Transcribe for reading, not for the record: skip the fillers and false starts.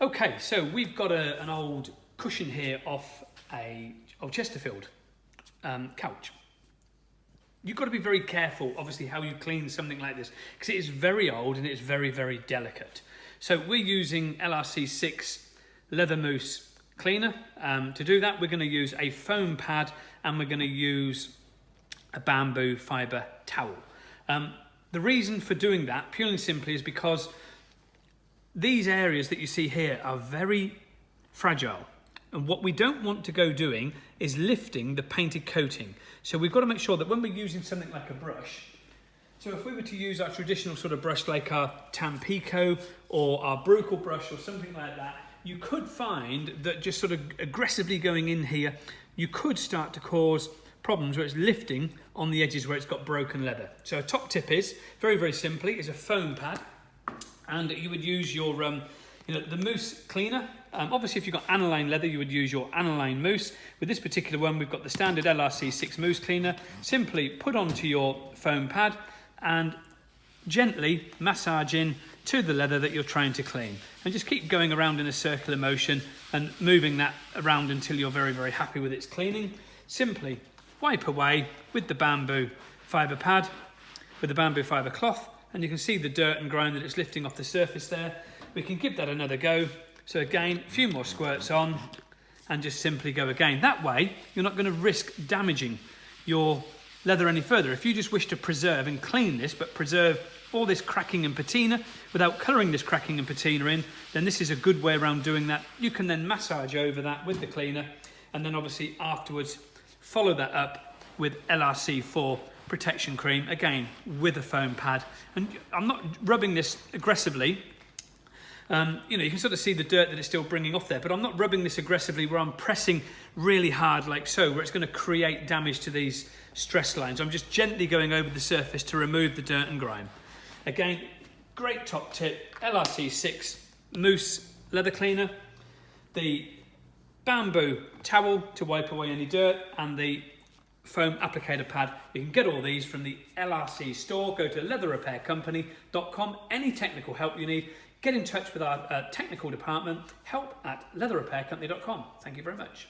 Okay, so we've got an old cushion here off a old Chesterfield couch. You've got to be very careful, obviously, how you clean something like this, because it is very old and it's very, very delicate. So we're using LRC6 leather mousse cleaner. To do that, we're going to use a foam pad and we're going to use a bamboo fibre towel. The reason for doing that, purely and simply, is because these areas that you see here are very fragile. And what we don't want to go doing is lifting the painted coating. So we've got to make sure that when we're using something like a brush, so if we were to use our traditional sort of brush like our Tampico or our Bruchel brush or something like that, you could find that just sort of aggressively going in here, you could start to cause problems where it's lifting on the edges where it's got broken leather. So a top tip is, very, very simply, is a foam pad. And you would use your, the mousse cleaner. Obviously, if you've got aniline leather, you would use your aniline mousse. With this particular one, we've got the standard LRC6 mousse cleaner. Simply put onto your foam pad and gently massage in to the leather that you're trying to clean. And just keep going around in a circular motion and moving that around until you're very, very happy with its cleaning. Simply wipe away with the bamboo fibre pad, with the bamboo fibre cloth, and you can see the dirt and grime that it's lifting off the surface there. We can give that another go. So again, a few more squirts on and just simply go again. That way, you're not going to risk damaging your leather any further. If you just wish to preserve and clean this, but preserve all this cracking and patina without colouring this cracking and patina in, then this is a good way around doing that. You can then massage over that with the cleaner, and then obviously afterwards follow that up with LRC4 protection cream, again with a foam pad. And I'm not rubbing this aggressively. You can sort of see the dirt that it's still bringing off there, but I'm not rubbing this aggressively where I'm pressing really hard like so, where it's going to create damage to these stress lines. I'm just gently going over the surface to remove the dirt and grime. Again, great top tip, LRC6 mousse leather cleaner, the bamboo towel to wipe away any dirt, and the foam applicator pad. You can get all these from the LRC store. Go to leatherrepaircompany.com. Any technical help you need, get in touch with our technical department, help@leatherrepaircompany.com. Thank you very much.